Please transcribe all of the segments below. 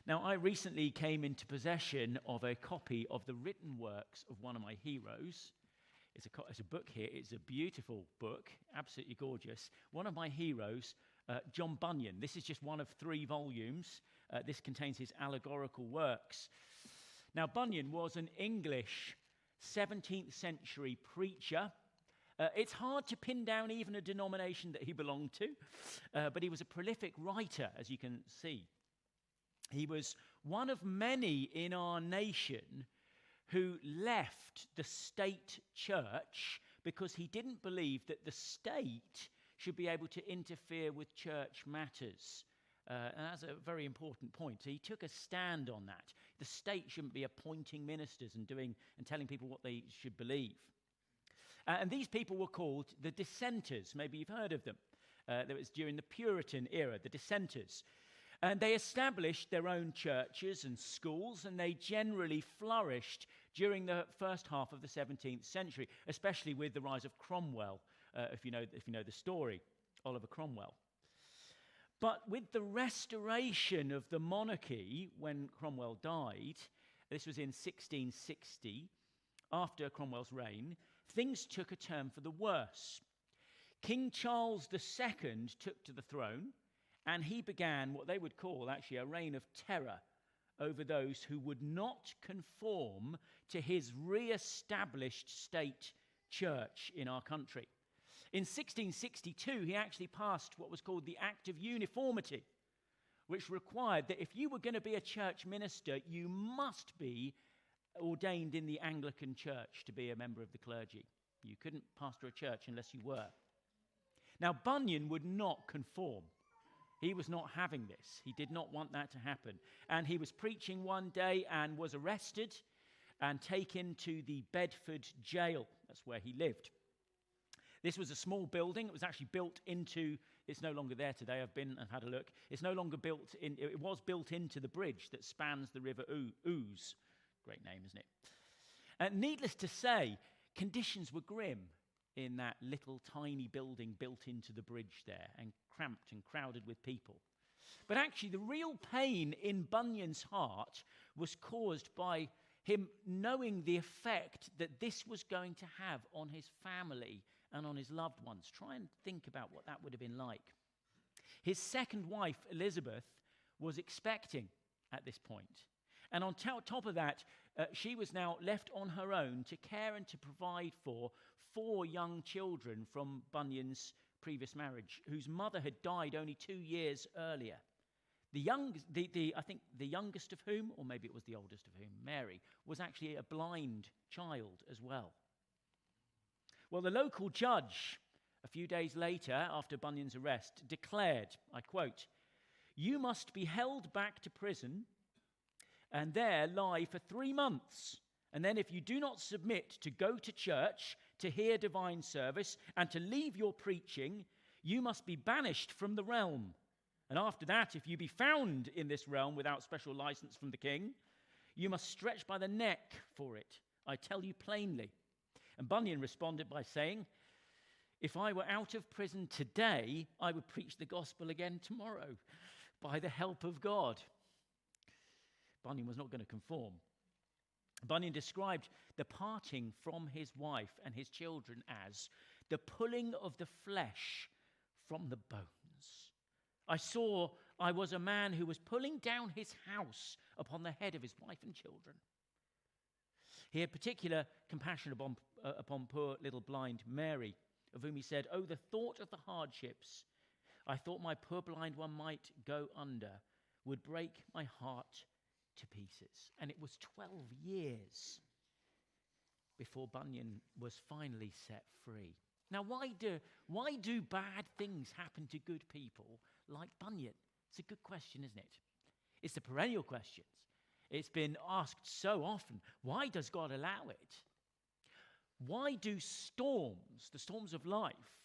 Now, I recently came into possession of a copy of the written works of one of my heroes. It's a book here. It's a beautiful book, absolutely gorgeous. One of my heroes, John Bunyan. This is just one of 3 volumes. This contains his allegorical works. Now, Bunyan was an English 17th century preacher. It's hard to pin down even a denomination that he belonged to, but he was a prolific writer, as you can see. He was one of many in our nation who left the state church because he didn't believe that the state should be able to interfere with church matters. And that's a very important point. So he took a stand on that. The state shouldn't be appointing ministers and telling people what they should believe. And these people were called the dissenters. Maybe you've heard of them. That was during the Puritan era, the dissenters. And they established their own churches and schools, and they generally flourished during the first half of the 17th century, especially with the rise of Cromwell, if you know the story, Oliver Cromwell. But with the restoration of the monarchy, when Cromwell died, this was in 1660, after Cromwell's reign, things took a turn for the worse. King Charles II took to the throne, and he began what they would call actually a reign of terror over those who would not conform to his re-established state church in our country. In 1662, he actually passed what was called the Act of Uniformity, which required that if you were going to be a church minister, you must be ordained in the Anglican Church to be a member of the clergy. You couldn't pastor a church unless you were. Now, Bunyan would not conform. He was not having this. He did not want that to happen. And he was preaching one day and was arrested and taken to the Bedford jail. That's where he lived. This was a small building. It was actually built into, it's no longer there today. I've been and had a look. It's no longer built in, it was built into the bridge that spans the River Ouse. Great name, isn't it? Needless to say, conditions were grim in that little tiny building built into the bridge there, and cramped and crowded with people. But actually, the real pain in Bunyan's heart was caused by him knowing the effect that this was going to have on his family and on his loved ones. Try and think about what that would have been like. His second wife, Elizabeth, was expecting at this point. And on top of that, she was now left on her own to care and to provide for 4 young children from Bunyan's previous marriage, whose mother had died only 2 years earlier. I think the youngest of whom, or maybe it was the oldest of whom, Mary, was actually a blind child as well. Well, the local judge, a few days later, after Bunyan's arrest, declared, I quote, "You must be held back to prison and there lie for 3 months. And then if you do not submit to go to church, to hear divine service, and to leave your preaching, you must be banished from the realm. And after that, if you be found in this realm without special license from the king, you must stretch by the neck for it. I tell you plainly." And Bunyan responded by saying, "If I were out of prison today, I would preach the gospel again tomorrow, by the help of God." Bunyan was not going to conform. Bunyan described the parting from his wife and his children as the pulling of the flesh from the bones. I was a man who was pulling down his house upon the head of his wife and children. He had particular compassion upon poor little blind Mary, of whom he said, "Oh, the thought of the hardships I thought my poor blind one might go under would break my heart to pieces." And it was 12 years before Bunyan was finally set free. Now, why do bad things happen to good people like Bunyan? It's a good question, isn't it? It's the perennial question. It's been asked so often. Why does God allow it? Why do storms, the storms of life,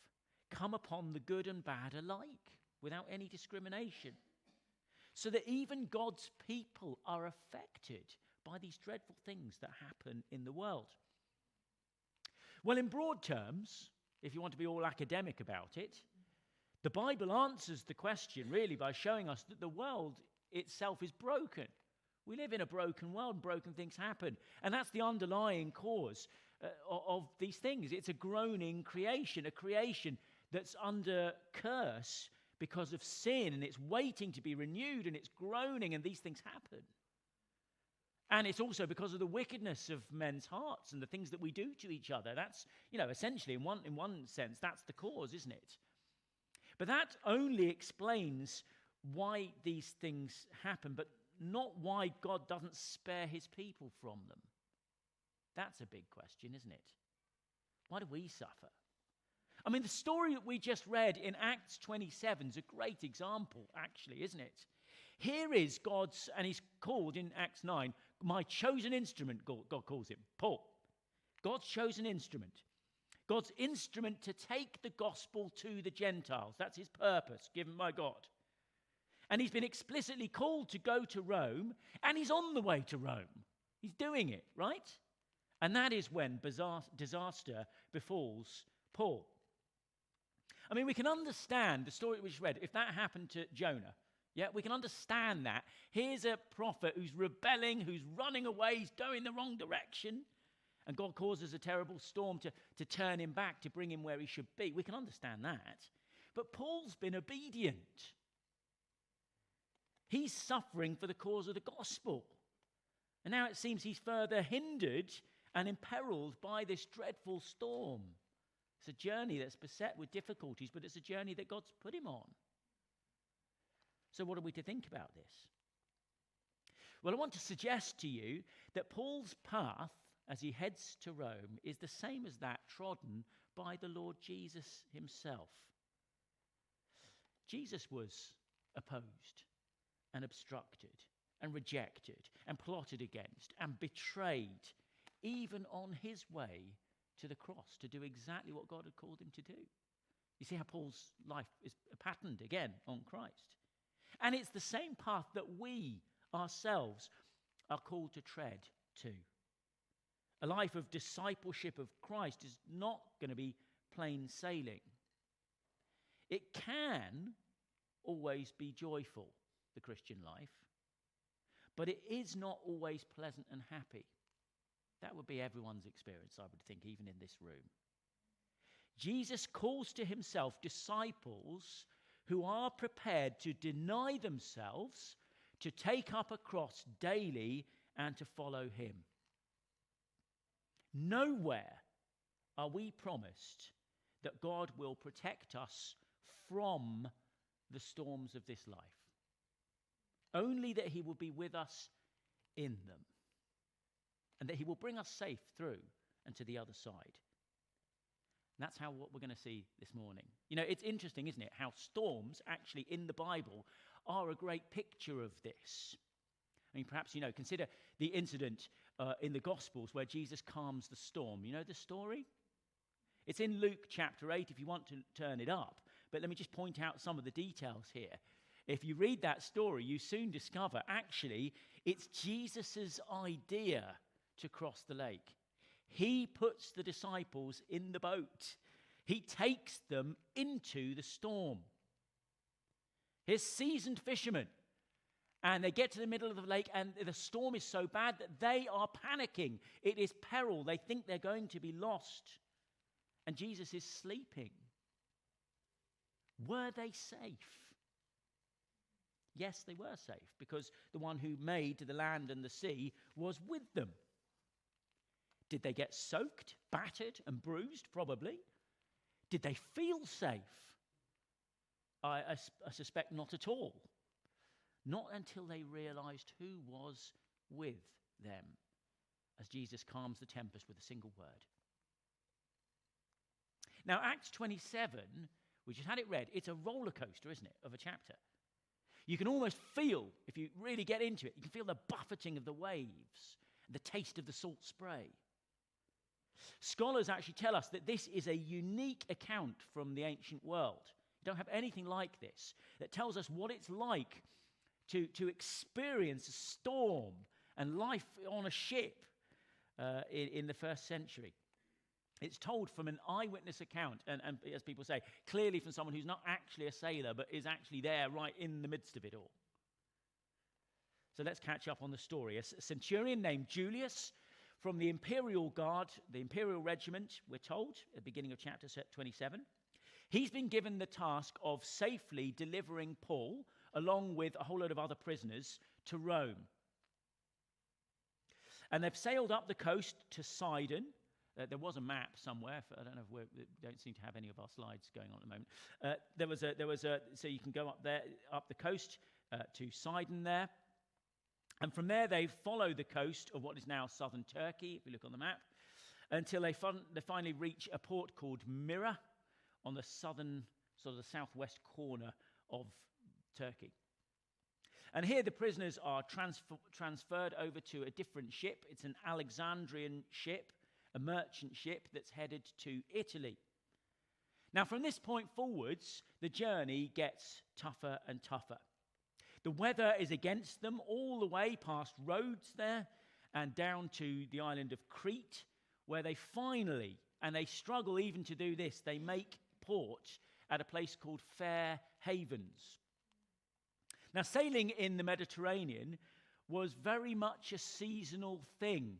come upon the good and bad alike without any discrimination? So that even God's people are affected by these dreadful things that happen in the world. Well, in broad terms, if you want to be all academic about it, the Bible answers the question really by showing us that the world itself is broken. We live in a broken world, and broken things happen. And that's the underlying cause of these things. It's a groaning creation, a creation that's under curse because of sin, and it's waiting to be renewed, and it's groaning, and these things happen. And it's also because of the wickedness of men's hearts and the things that we do to each other. That's, essentially, in one sense, that's the cause, isn't it? But that only explains why these things happen, but not why God doesn't spare his people from them. That's a big question, isn't it? Why do we suffer? I mean, the story that we just read in Acts 27 is a great example, actually, isn't it? Here is God's, and he's called in Acts 9, my chosen instrument, God calls him, Paul. God's chosen instrument. God's instrument to take the gospel to the Gentiles. That's his purpose given by God. And he's been explicitly called to go to Rome, and he's on the way to Rome. He's doing it, right? And that is when disaster befalls Paul. I mean, we can understand the story we just read. If that happened to Jonah, yeah, we can understand that. Here's a prophet who's rebelling, who's running away, he's going the wrong direction, and God causes a terrible storm to turn him back, to bring him where he should be. We can understand that. But Paul's been obedient. He's suffering for the cause of the gospel. And now it seems he's further hindered and imperiled by this dreadful storm. It's a journey that's beset with difficulties, but it's a journey that God's put him on. So what are we to think about this? Well, I want to suggest to you that Paul's path as he heads to Rome is the same as that trodden by the Lord Jesus himself. Jesus was opposed and obstructed and rejected and plotted against and betrayed, even on his way to the cross to do exactly what God had called him to do. You see how Paul's life is patterned again on Christ. And it's the same path that we ourselves are called to tread to. A life of discipleship of Christ is not going to be plain sailing. It can always be joyful, the Christian life, but it is not always pleasant and happy. That would be everyone's experience, I would think, even in this room. Jesus calls to himself disciples who are prepared to deny themselves, to take up a cross daily, and to follow him. Nowhere are we promised that God will protect us from the storms of this life. Only that he will be with us in them, and that he will bring us safe through and to the other side. And that's what we're going to see this morning. It's interesting, isn't it, how storms actually in the Bible are a great picture of this. I mean, perhaps, consider the incident in the Gospels where Jesus calms the storm. You know the story? It's in Luke chapter 8 if you want to turn it up. But let me just point out some of the details here. If you read that story, you soon discover, actually, it's Jesus' idea to cross the lake. He puts the disciples in the boat. He takes them into the storm. Here's seasoned fishermen. And they get to the middle of the lake, and the storm is so bad that they are panicking. It is peril. They think they're going to be lost. And Jesus is sleeping. Were they safe? Yes, they were safe, because the one who made the land and the sea was with them. Did they get soaked, battered, and bruised? Probably. Did they feel safe? I suspect not at all. Not until they realized who was with them, as Jesus calms the tempest with a single word. Now, Acts 27, we just had it read, it's a roller coaster, isn't it, of a chapter. You can almost feel, if you really get into it, you can feel the buffeting of the waves, the taste of the salt spray. Scholars actually tell us that this is a unique account from the ancient world. You don't have anything like this that tells us what it's like to experience a storm and life on a ship in the first century. It's told from an eyewitness account, and as people say, clearly from someone who's not actually a sailor, but is actually there right in the midst of it all. So let's catch up on the story. A centurion named Julius from the Imperial Guard, the Imperial Regiment, we're told, at the beginning of chapter 27. He's been given the task of safely delivering Paul, along with a whole load of other prisoners, to Rome. And they've sailed up the coast to Sidon. There was a map somewhere. I don't know if we don't seem to have any of our slides going on at the moment. So you can go up there, up the coast to Sidon there. And from there, they follow the coast of what is now southern Turkey, if you look on the map, until they finally reach a port called Myra on the southern, sort of the southwest corner of Turkey. And here the prisoners are transferred over to a different ship. It's an Alexandrian ship, a merchant ship that's headed to Italy. Now, from this point forwards, the journey gets tougher and tougher. The weather is against them all the way past Rhodes there and down to the island of Crete, where they finally, and they struggle even to do this, they make port at a place called Fair Havens. Now, sailing in the Mediterranean was very much a seasonal thing.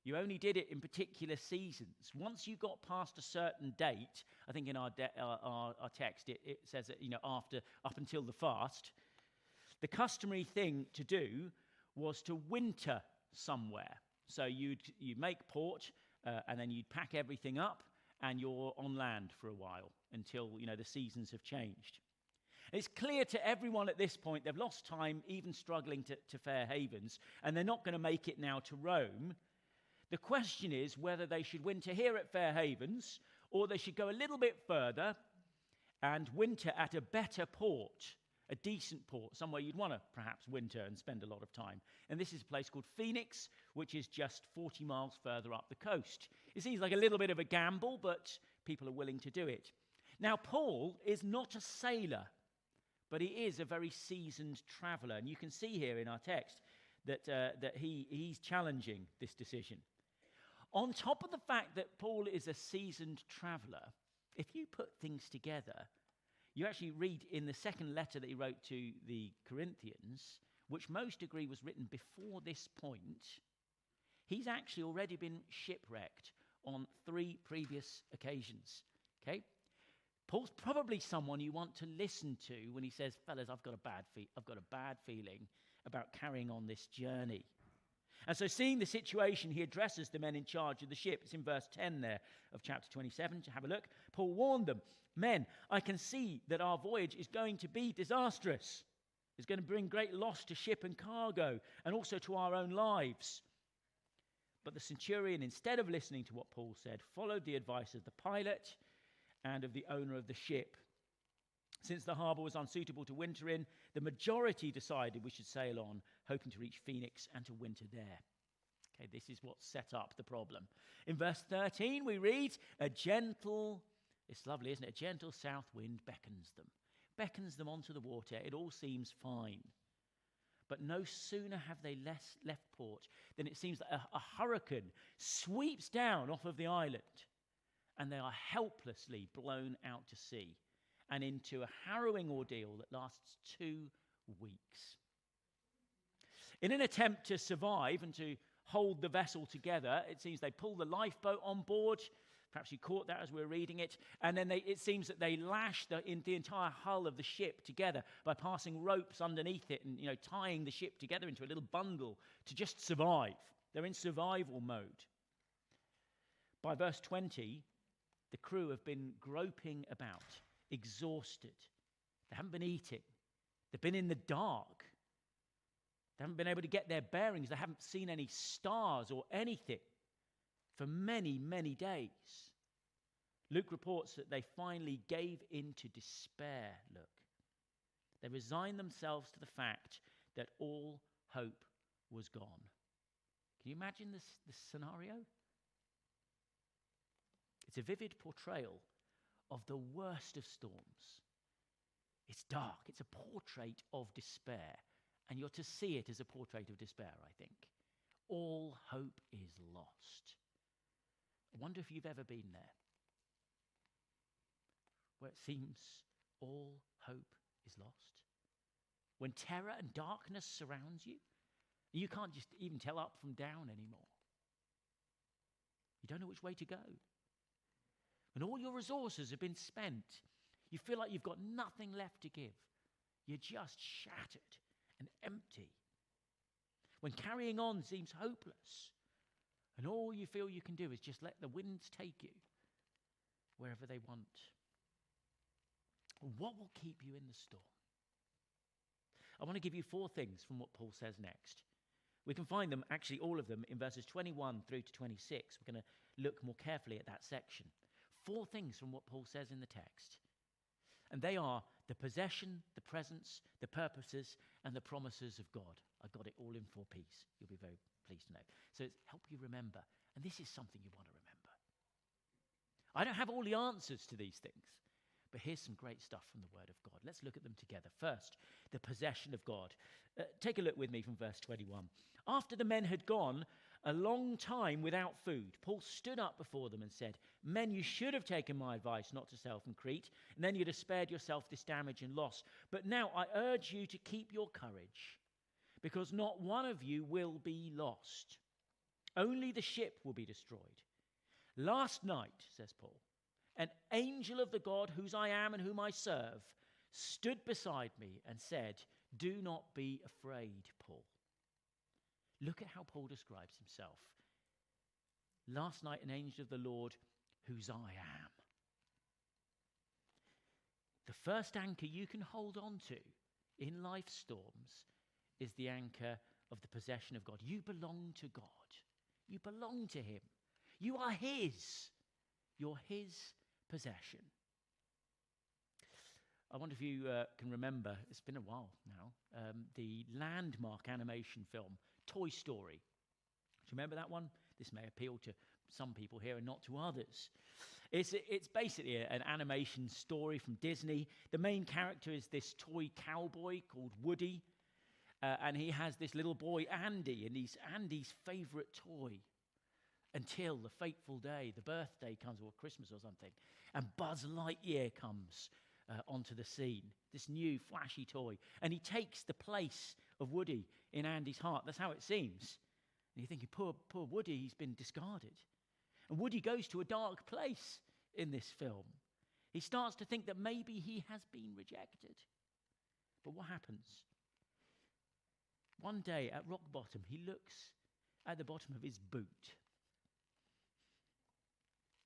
You only did it in particular seasons. Once you got past a certain date, I think in our text it says that, up until the fast, the customary thing to do was to winter somewhere. So you'd make port, and then you'd pack everything up, and you're on land for a while until, the seasons have changed. It's clear to everyone at this point they've lost time even struggling to Fair Havens, and they're not going to make it now to Rome. The question is whether they should winter here at Fair Havens, or they should go a little bit further and winter at a better port, a decent port, somewhere you'd want to perhaps winter and spend a lot of time. And this is a place called Phoenix, which is just 40 miles further up the coast. It seems like a little bit of a gamble, but people are willing to do it. Now, Paul is not a sailor, but he is a very seasoned traveler. And you can see here in our text that he's challenging this decision. On top of the fact that Paul is a seasoned traveler, if you put things together, you actually read in the second letter that he wrote to the Corinthians, which most agree was written before this point, he's actually already been shipwrecked on 3 previous occasions. Okay? Paul's probably someone you want to listen to when he says, fellas, I've got a bad feeling about carrying on this journey. And so seeing the situation, he addresses the men in charge of the ship. It's in verse 10 there of chapter 27. To have a look. Paul warned them, men, I can see that our voyage is going to be disastrous. It's going to bring great loss to ship and cargo, and also to our own lives. But the centurion, instead of listening to what Paul said, followed the advice of the pilot and of the owner of the ship. Since the harbour was unsuitable to winter in, the majority decided we should sail on, hoping to reach Phoenix and to winter there. Okay, this is what set up the problem. In verse 13, we read, it's lovely, isn't it? A gentle south wind beckons them onto the water. It all seems fine. But no sooner have they left port than it seems that a hurricane sweeps down off of the island, and they are helplessly blown out to sea and into a harrowing ordeal that lasts 2 weeks. In an attempt to survive and to hold the vessel together, it seems they pull the lifeboat on board. Perhaps you caught that as we were reading it. And then it seems that they lash the entire hull of the ship together by passing ropes underneath it and tying the ship together into a little bundle to just survive. They're in survival mode. By verse 20, the crew have been groping about, exhausted. They haven't been eating. They've been in the dark. They haven't been able to get their bearings. They haven't seen any stars or anything for many, many days. Luke reports that they finally gave in to despair, look. They resigned themselves to the fact that all hope was gone. Can you imagine this scenario? It's a vivid portrayal of the worst of storms. It's dark. It's a portrait of despair. And you're to see it as a portrait of despair, I think. All hope is lost. I wonder if you've ever been there, where it seems all hope is lost. When terror and darkness surrounds you, You can't just even tell up from down anymore. You don't know which way to go. And all your resources have been spent. You feel like you've got nothing left to give. You're just shattered and empty. When carrying on seems hopeless, and all you feel you can do is just let the winds take you wherever they want. What will keep you in the storm? I want to give you 4 things from what Paul says next. We can find them, actually all of them, in verses 21 through to 26. We're going to look more carefully at that section. 4 things from what Paul says in the text. And they are the possession, the presence, the purposes, and the promises of God. I got it all in 4 P's. You'll be very pleased to know. So it's help you remember. And this is something you want to remember. I don't have all the answers to these things, but here's some great stuff from the Word of God. Let's look at them together. First, the possession of God. Take a look with me from verse 21. After the men had gone a long time without food, Paul stood up before them and said, "Men, you should have taken my advice not to sail from Crete, and then you'd have spared yourself this damage and loss. But now I urge you to keep your courage, because not one of you will be lost. Only the ship will be destroyed. Last night," says Paul, "an angel of the God whose I am and whom I serve stood beside me and said, 'Do not be afraid, Paul.'" Look at how Paul describes himself. Last night, an angel of the Lord whose I am. The first anchor you can hold on to in life's storms is the anchor of the possession of God. You belong to God. You belong to him. You are his. You're his possession. I wonder if you can remember, it's been a while now, the landmark animation film, Toy Story. Do you remember that one? This may appeal to some people here and not to others. It's basically an animation story from Disney. The main character is this toy cowboy called Woody, and he has this little boy, Andy, and he's Andy's favorite toy until the fateful day, the birthday comes, or Christmas or something, and Buzz Lightyear comes onto the scene, this new flashy toy, and he takes the place of Woody in Andy's heart. That's how it seems. And you're thinking, poor Woody, he's been discarded. And Woody goes to a dark place in this film. He starts to think that maybe he has been rejected. But what happens? One day at rock bottom, he looks at the bottom of his boot.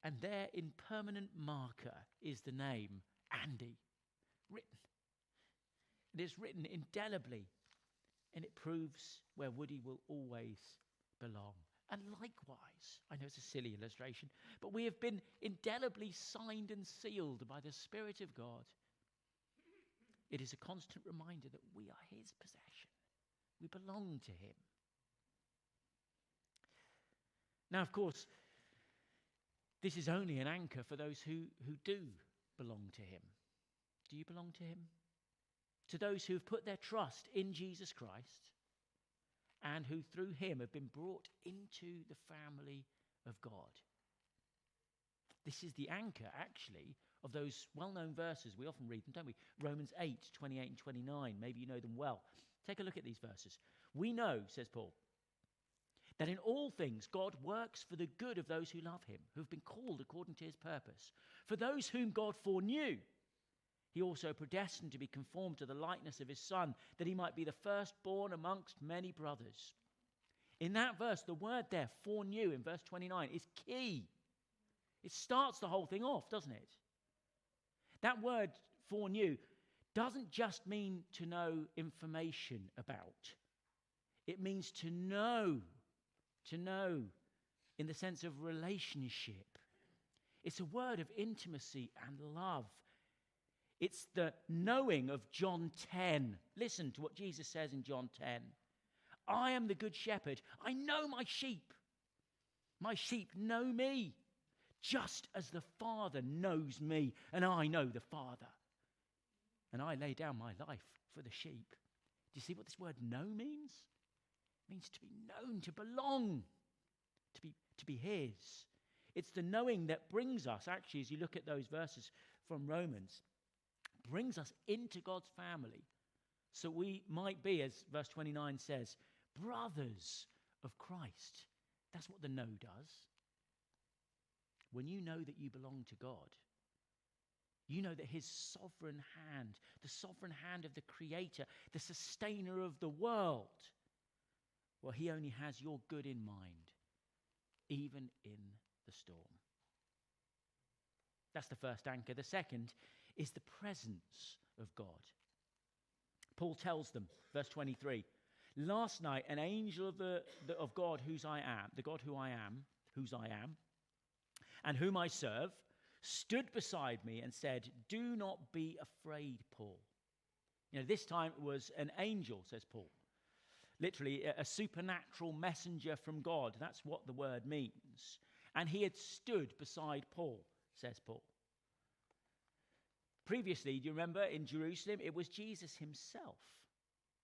And there in permanent marker is the name Andy written. It is written indelibly, and it proves where Woody will always belong. And likewise, I know it's a silly illustration, but we have been indelibly signed and sealed by the Spirit of God. It is a constant reminder that we are his possession. We belong to him. Now, of course, this is only an anchor for those who do belong to him. Do you belong to him? To those who have put their trust in Jesus Christ and who through him have been brought into the family of God. This is the anchor, actually, of those well-known verses. We often read them, don't we? Romans 8, 28 and 29. Maybe you know them well. Take a look at these verses. We know, says Paul, that in all things God works for the good of those who love him, who have been called according to his purpose. For those whom God foreknew, he also predestined to be conformed to the likeness of his Son, that he might be the firstborn amongst many brothers. In that verse, the word there, foreknew, in verse 29, is key. It starts the whole thing off, doesn't it? That word, foreknew, doesn't just mean to know information about. It means to know in the sense of relationship. It's a word of intimacy and love. It's the knowing of John 10. Listen to what Jesus says in John 10. I am the good shepherd. I know my sheep. My sheep know me, just as the Father knows me, and I know the Father. And I lay down my life for the sheep. Do you see what this word know means? It means to be known, to belong, to be his. It's the knowing that brings us, actually, as you look at those verses from Romans, brings us into God's family. So we might be, as verse 29 says, brothers of Christ. That's what the know does. When you know that you belong to God, you know that his sovereign hand, the sovereign hand of the Creator, the sustainer of the world, well, he only has your good in mind, even in the storm. That's the first anchor. The second is the presence of God. Paul tells them, verse 23, last night an angel of God, whose I am, the God who I am, whose I am, and whom I serve, stood beside me and said, do not be afraid, Paul. This time it was an angel, says Paul. Literally, a supernatural messenger from God. That's what the word means. And he had stood beside Paul, says Paul. Previously, do you remember, in Jerusalem, it was Jesus himself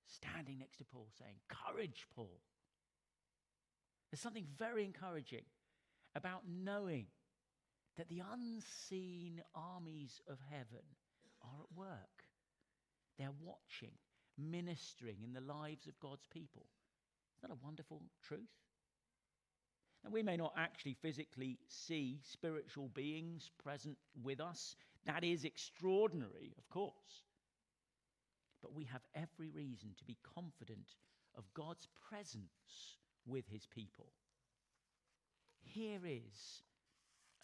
standing next to Paul saying, courage, Paul. There's something very encouraging about knowing that the unseen armies of heaven are at work. They're watching, ministering in the lives of God's people. Isn't that a wonderful truth? And we may not actually physically see spiritual beings present with us. That is extraordinary, of course. But we have every reason to be confident of God's presence with his people. Here is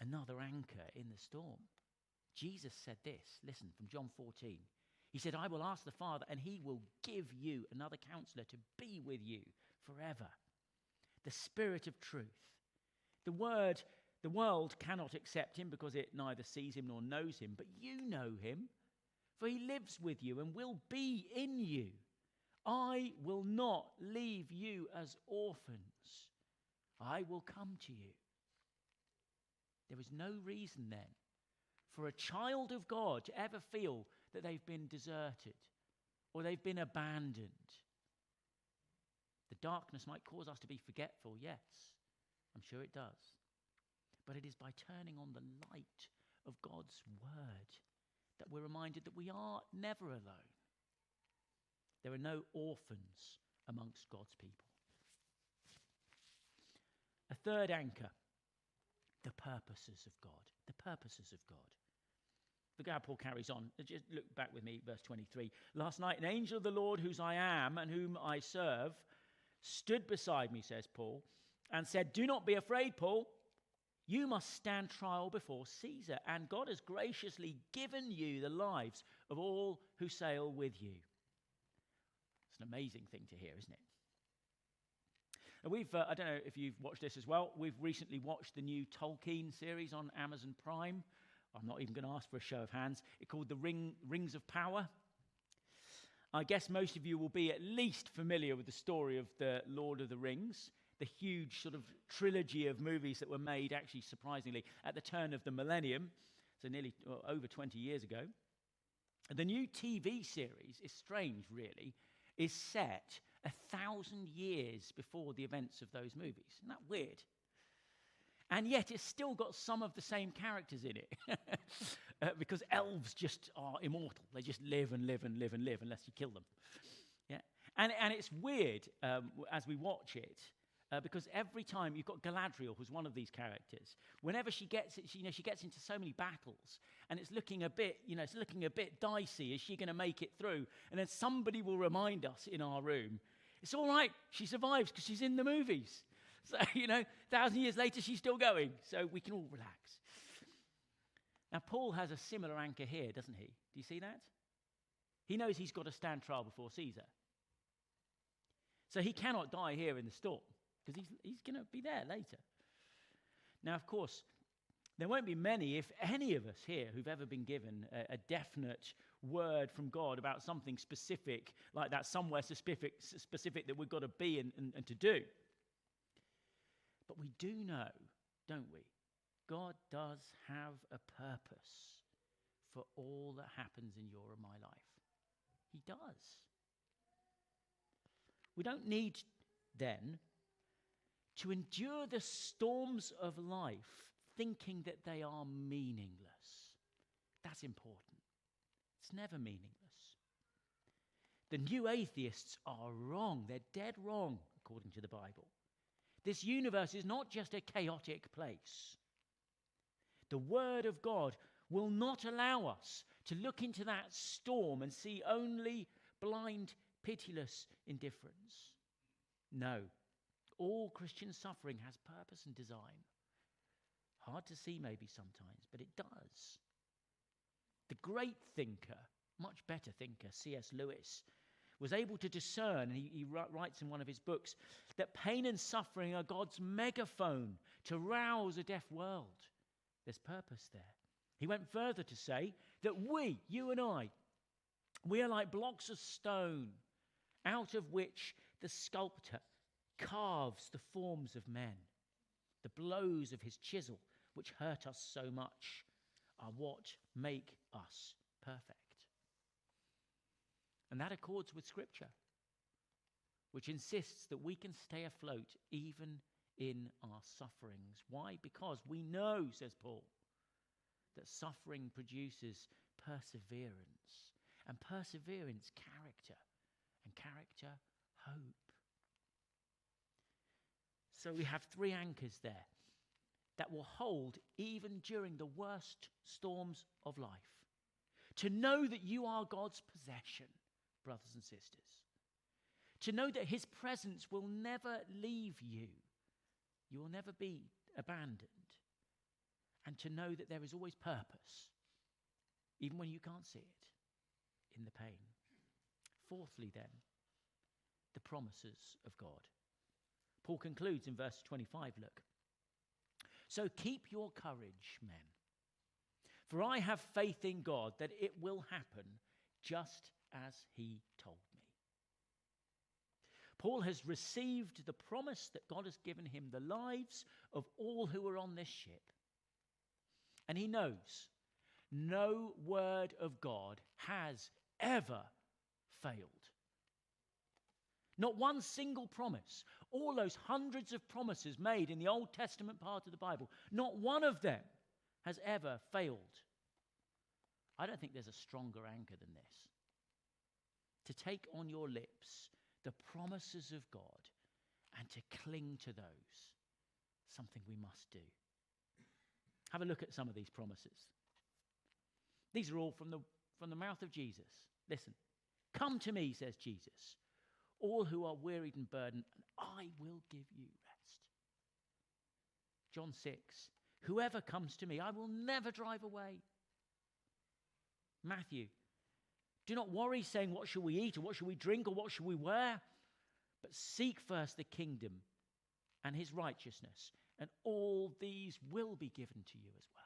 another anchor in the storm. Jesus said this, listen, from John 14. He said, I will ask the Father, and he will give you another counselor to be with you forever. The Spirit of truth. The world cannot accept him because it neither sees him nor knows him, but you know him, for he lives with you and will be in you. I will not leave you as orphans. I will come to you. There is no reason then for a child of God to ever feel that they've been deserted or they've been abandoned. The darkness might cause us to be forgetful, yes, I'm sure it does. But it is by turning on the light of God's word that we're reminded that we are never alone. There are no orphans amongst God's people. A third anchor, the purposes of God. The purposes of God. Look how Paul carries on. Just look back with me, verse 23. Last night, an angel of the Lord, whose I am and whom I serve, stood beside me, says Paul, and said, do not be afraid, Paul. You must stand trial before Caesar, and God has graciously given you the lives of all who sail with you. It's an amazing thing to hear, isn't it? And I don't know if you've watched this as well. We've recently watched the new Tolkien series on Amazon Prime. I'm not even going to ask for a show of hands. It's called The Rings of Power. I guess most of you will be at least familiar with the story of the Lord of the Rings, the huge sort of trilogy of movies that were made, actually surprisingly, at the turn of the millennium, so nearly over 20 years ago. The new TV series is strange, really, is set 1,000 years before the events of those movies. Isn't that weird? And yet it's still got some of the same characters in it. Because elves just are immortal. They just live and live and live and live unless you kill them. Yeah, and it's weird as we watch it, because every time you've got Galadriel, who's one of these characters. Whenever she gets into so many battles, and it's looking a bit dicey. Is she going to make it through? And then somebody will remind us in our room, it's all right. She survives because she's in the movies. So, 1,000 years later, she's still going. So we can all relax. Now, Paul has a similar anchor here, doesn't he? Do you see that? He knows he's got to stand trial before Caesar. So he cannot die here in the storm, because he's going to be there later. Now, of course, there won't be many, if any of us here, who've ever been given a definite word from God about something specific, like that, somewhere specific that we've got to be and to do. But we do know, don't we? God does have a purpose for all that happens in your and my life. He does. We don't need, then, to endure the storms of life thinking that they are meaningless. That's important. It's never meaningless. The new atheists are wrong. They're dead wrong, according to the Bible. This universe is not just a chaotic place. The Word of God will not allow us to look into that storm and see only blind, pitiless indifference. No, all Christian suffering has purpose and design. Hard to see maybe sometimes, but it does. The great thinker, much better thinker, C.S. Lewis, was able to discern, and he writes in one of his books, that pain and suffering are God's megaphone to rouse a deaf world. There's purpose there. He went further to say that we, you and I, we are like blocks of stone out of which the sculptor carves the forms of men. The blows of his chisel, which hurt us so much, are what make us perfect. And that accords with Scripture, which insists that we can stay afloat even in our sufferings. Why? Because we know, says Paul, that suffering produces perseverance, and perseverance, character, and character, hope. So we have three anchors there that will hold even during the worst storms of life. To know that you are God's possession, brothers and sisters. To know that his presence will never leave you. You will never be abandoned. And to know that there is always purpose, even when you can't see it, in the pain. Fourthly then, the promises of God. Paul concludes in verse 25, look. So keep your courage, men. For I have faith in God that it will happen just as he told me. Paul has received the promise that God has given him the lives of all who are on this ship. And he knows no word of God has ever failed. Not one single promise. All those hundreds of promises made in the Old Testament part of the Bible, not one of them has ever failed. I don't think there's a stronger anchor than this. To take on your lips the promises of God and to cling to those, something we must do. Have a look at some of these promises. These are all from the mouth of Jesus. Listen. Come to me, says Jesus, all who are wearied and burdened, and I will give you rest. John 6, whoever comes to me, I will never drive away. Matthew, do not worry saying, what shall we eat, or what shall we drink, or what shall we wear? But seek first the kingdom and his righteousness, and all these will be given to you as well.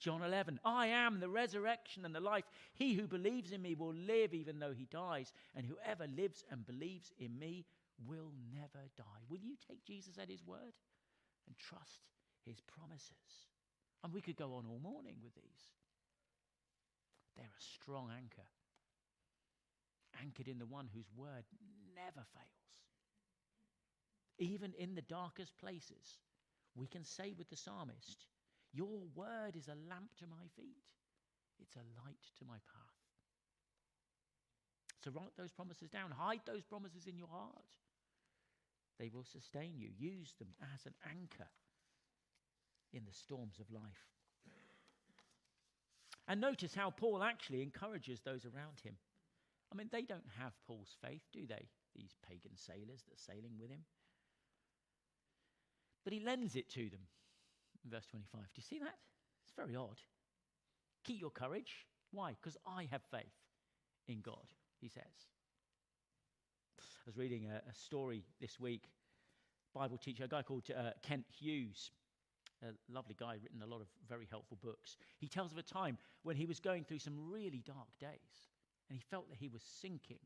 John 11, I am the resurrection and the life. He who believes in me will live even though he dies, and whoever lives and believes in me will never die. Will you take Jesus at his word and trust his promises? And we could go on all morning with these. They're a strong anchor, anchored in the one whose word never fails. Even in the darkest places, we can say with the psalmist, your word is a lamp to my feet. It's a light to my path. So write those promises down. Hide those promises in your heart. They will sustain you. Use them as an anchor in the storms of life. And notice how Paul actually encourages those around him. I mean, they don't have Paul's faith, do they? These pagan sailors that are sailing with him. But he lends it to them. In verse 25. Do you see that? It's very odd. Keep your courage. Why? Because I have faith in God, he says. I was reading a story this week. Bible teacher, a guy called Kent Hughes, a lovely guy, written a lot of very helpful books. He tells of a time when he was going through some really dark days, and he felt that he was sinking.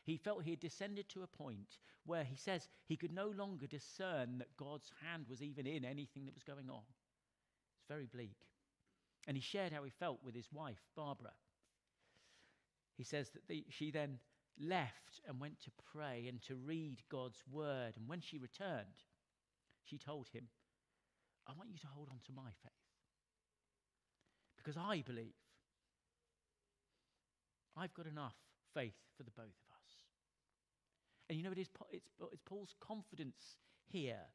He felt he had descended to a point where he says he could no longer discern that God's hand was even in anything that was going on. It's very bleak. And he shared how he felt with his wife, Barbara. He says that she then left and went to pray and to read God's word. And when she returned, she told him, I want you to hold on to my faith. Because I believe I've got enough faith for the both of us. And you know, it's Paul's confidence here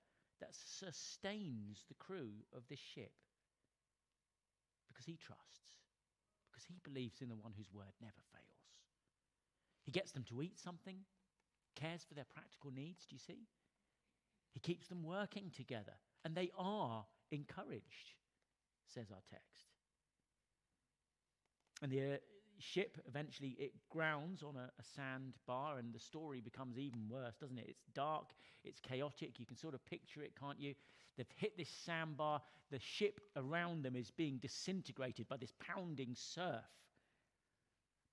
that sustains the crew of this ship, because he trusts, because he believes in the one whose word never fails. He gets them to eat something, cares for their practical needs, do you see? He keeps them working together, and they are encouraged, says our text. And the ship, eventually, it grounds on a sandbar, and the story becomes even worse, doesn't it? It's dark, it's chaotic, you can sort of picture it, can't you? They've hit this sandbar, the ship around them is being disintegrated by this pounding surf.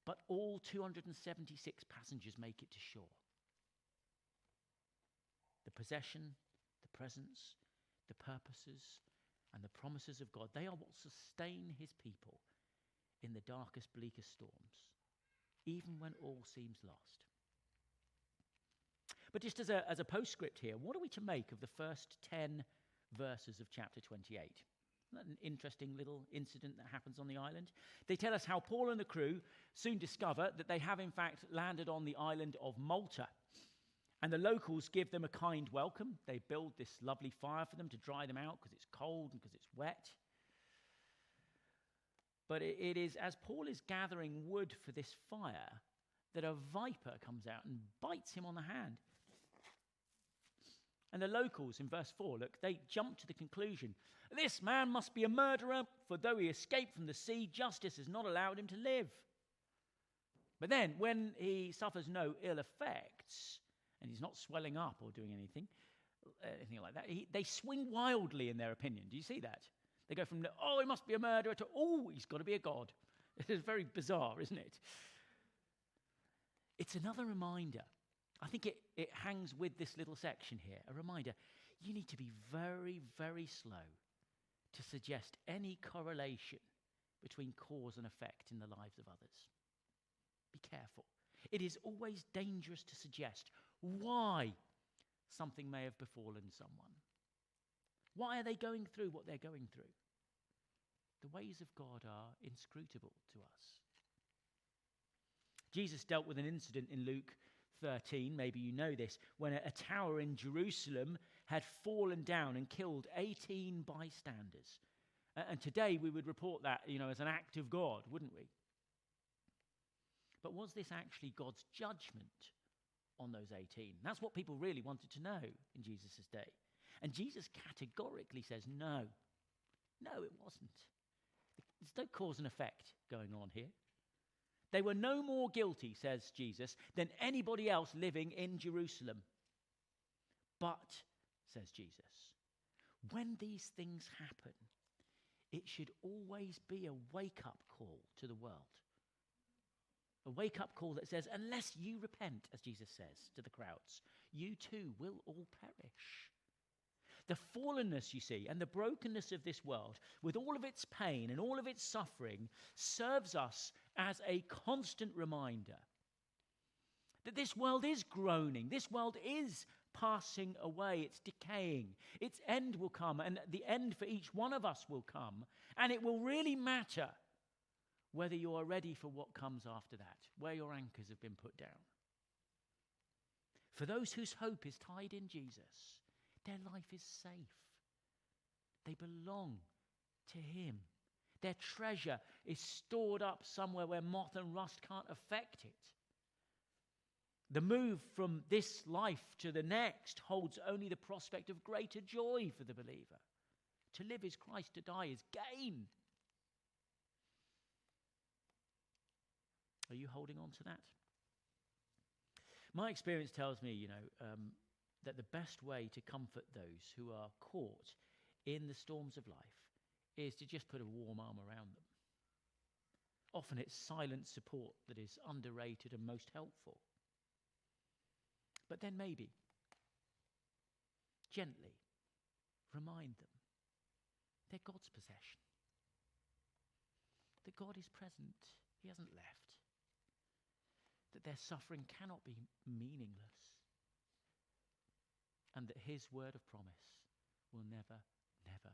But all 276 passengers make it to shore. The possession, the presence, the purposes, and the promises of God, they are what sustain his people in the darkest, bleakest storms, even when all seems lost. But just as a postscript here, what are we to make of the first 10 verses of chapter 28? Isn't that an interesting little incident that happens on the island? They tell us how Paul and the crew soon discover that they have in fact landed on the island of Malta. And the locals give them a kind welcome. They build this lovely fire for them to dry them out because it's cold and because it's wet. But it is as Paul is gathering wood for this fire that a viper comes out and bites him on the hand. And the locals, in verse 4, look, they jump to the conclusion, this man must be a murderer, for though he escaped from the sea, justice has not allowed him to live. But then, when he suffers no ill effects, and he's not swelling up or doing anything like that, they swing wildly in their opinion. Do you see that? They go from, oh, he must be a murderer, to, oh, he's got to be a god. It's very bizarre, isn't it? It's another reminder. I think it hangs with this little section here. A reminder, you need to be very, very slow to suggest any correlation between cause and effect in the lives of others. Be careful. It is always dangerous to suggest why something may have befallen someone. Why are they going through what they're going through? The ways of God are inscrutable to us. Jesus dealt with an incident in Luke 13, maybe you know this, when a tower in Jerusalem had fallen down and killed 18 bystanders. And today we would report that, as an act of God, wouldn't we? But was this actually God's judgment on those 18? That's what people really wanted to know in Jesus' day. And Jesus categorically says, no, it wasn't. There's no cause and effect going on here. They were no more guilty, says Jesus, than anybody else living in Jerusalem. But, says Jesus, when these things happen, it should always be a wake-up call to the world. A wake-up call that says, unless you repent, as Jesus says to the crowds, you too will all perish. The fallenness, you see, and the brokenness of this world, with all of its pain and all of its suffering, serves us as a constant reminder that this world is groaning, this world is passing away, it's decaying, its end will come, and the end for each one of us will come, and it will really matter whether you are ready for what comes after that, where your anchors have been put down. For those whose hope is tied in Jesus, their life is safe. They belong to him. Their treasure is stored up somewhere where moth and rust can't affect it. The move from this life to the next holds only the prospect of greater joy for the believer. To live is Christ, to die is gain. Are you holding on to that? My experience tells me, that the best way to comfort those who are caught in the storms of life is to just put a warm arm around them. Often it's silent support that is underrated and most helpful. But then maybe, gently, remind them they're God's possession. That God is present. He hasn't left. That their suffering cannot be meaningless. And that his word of promise will never, never